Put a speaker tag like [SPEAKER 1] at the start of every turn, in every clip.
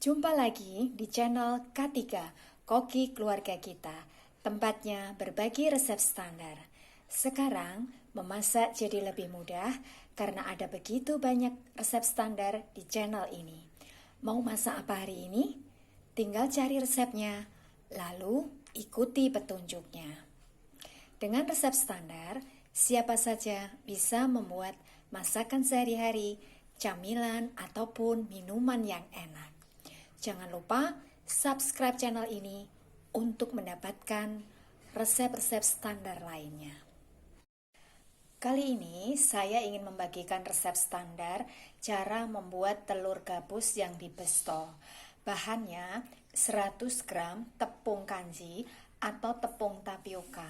[SPEAKER 1] Jumpa lagi di channel K3, Koki Keluarga Kita. Tempatnya berbagi resep standar. Sekarang, memasak jadi lebih mudah karena ada begitu banyak resep standar di channel ini. Mau masak apa hari ini? Tinggal cari resepnya, lalu ikuti petunjuknya. Dengan resep standar, siapa saja bisa membuat masakan sehari-hari, camilan, ataupun minuman yang enak. Jangan lupa subscribe channel ini untuk mendapatkan resep-resep standar lainnya. Kali ini saya ingin membagikan resep standar cara membuat telur gabus yang dibesto. Bahannya 100 gram tepung kanji atau tepung tapioka.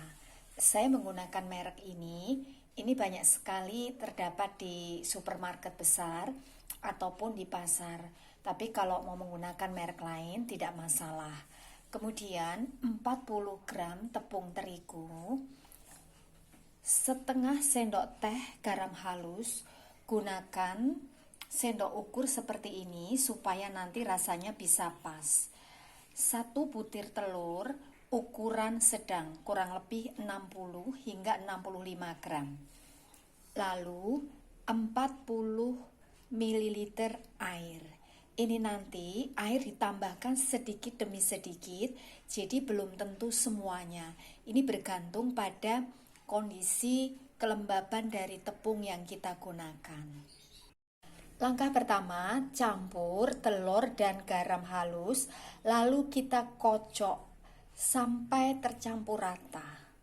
[SPEAKER 1] Saya menggunakan merek ini banyak sekali terdapat di supermarket besar ataupun di pasar. Tapi kalau mau menggunakan merek lain tidak masalah. Kemudian 40 gram tepung terigu, setengah sendok teh garam halus. Gunakan sendok ukur seperti ini supaya nanti rasanya bisa pas. 1 butir telur ukuran sedang, kurang lebih 60 hingga 65 gram. Lalu 40 ml air. Ini nanti air ditambahkan sedikit demi sedikit, jadi belum tentu semuanya. Ini bergantung pada kondisi kelembaban dari tepung yang kita gunakan. Langkah pertama, campur telur dan garam halus, lalu kita kocok sampai tercampur rata.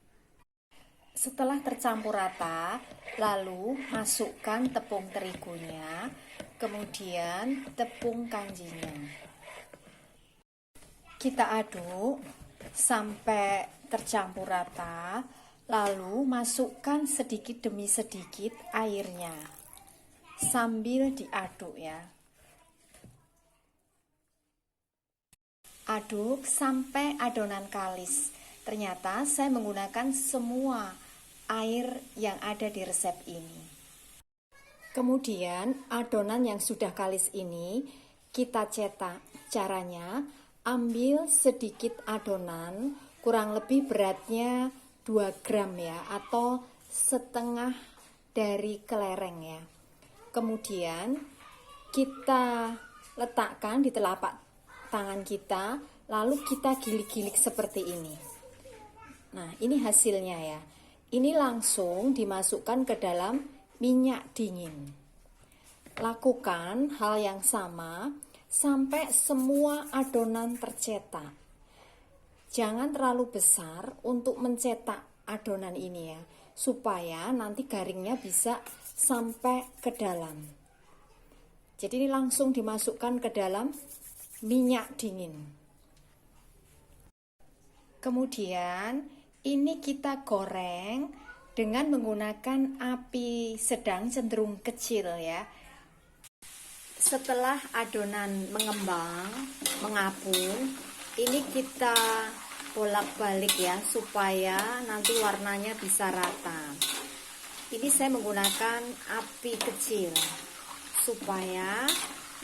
[SPEAKER 1] Setelah tercampur rata, lalu masukkan tepung terigunya, kemudian tepung kanjinya. Kita aduk sampai tercampur rata, lalu masukkan sedikit demi sedikit airnya sambil diaduk ya. Aduk sampai adonan kalis. Ternyata saya menggunakan semua air yang ada di resep ini. Kemudian adonan yang sudah kalis ini kita cetak. Caranya ambil sedikit adonan, kurang lebih beratnya 2 gram ya, atau setengah dari kelereng ya. Kemudian kita letakkan di telapak tangan kita, lalu kita gilik-gilik seperti ini. Nah, ini hasilnya ya. Ini langsung dimasukkan ke dalam minyak dingin. Lakukan hal yang sama sampai semua adonan tercetak. Jangan terlalu besar untuk mencetak adonan ini ya, supaya nanti garingnya bisa sampai ke dalam. Jadi ini langsung dimasukkan ke dalam minyak dingin. Kemudian ini kita goreng dengan menggunakan api sedang cenderung kecil ya. Setelah adonan mengembang, mengapung, ini kita bolak-balik ya supaya nanti warnanya bisa rata. Ini saya menggunakan api kecil supaya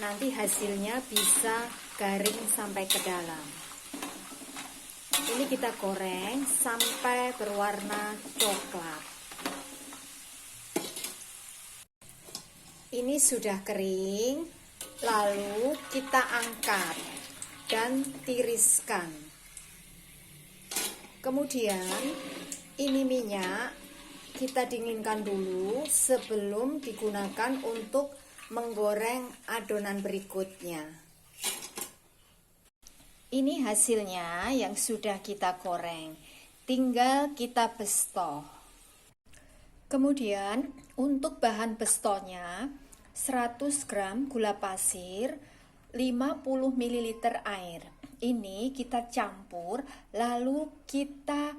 [SPEAKER 1] nanti hasilnya bisa garing sampai ke dalam. Ini kita goreng sampai berwarna coklat. Ini sudah kering, lalu kita angkat dan tiriskan. Kemudian ini minyak kita dinginkan dulu sebelum digunakan untuk menggoreng adonan berikutnya. Ini hasilnya yang sudah kita goreng, tinggal kita besto. Kemudian untuk bahan bestonya 100 gram gula pasir, 50 ml air. Ini kita campur lalu kita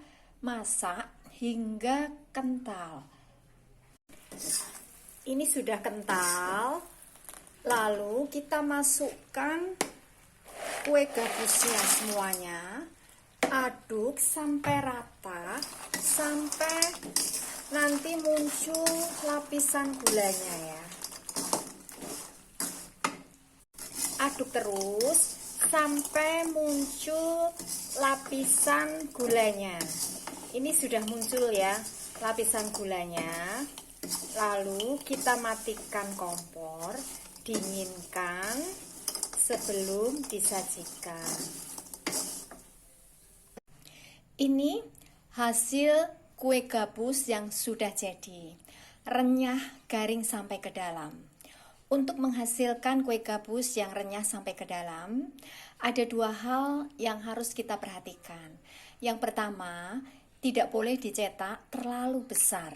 [SPEAKER 1] masak hingga kental. Ini sudah kental, lalu kita masukkan kue gabusnya semuanya, aduk sampai rata, sampai nanti muncul lapisan gulanya ya. aduk terus sampai muncul lapisan gulanya. Ini sudah muncul ya lapisan gulanya. Lalu kita matikan kompor, dinginkan sebelum disajikan. Ini hasil kue gabus yang sudah jadi, renyah, garing sampai ke dalam. Untuk menghasilkan kue gabus yang renyah sampai ke dalam, ada dua hal yang harus kita perhatikan. Yang pertama, tidak boleh dicetak terlalu besar,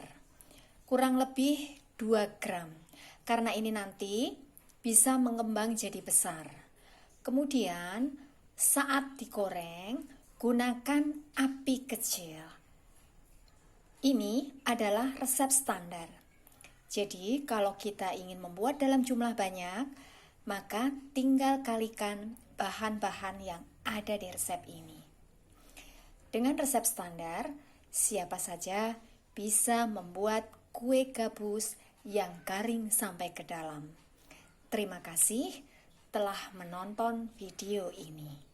[SPEAKER 1] kurang lebih 2 gram, karena ini nanti bisa mengembang jadi besar. Kemudian, saat digoreng, gunakan api kecil. Ini adalah resep standar. Jadi, kalau kita ingin membuat dalam jumlah banyak, maka tinggal kalikan bahan-bahan yang ada di resep ini. Dengan resep standar, siapa saja bisa membuat kue gabus yang garing sampai ke dalam. Terima kasih telah menonton video ini.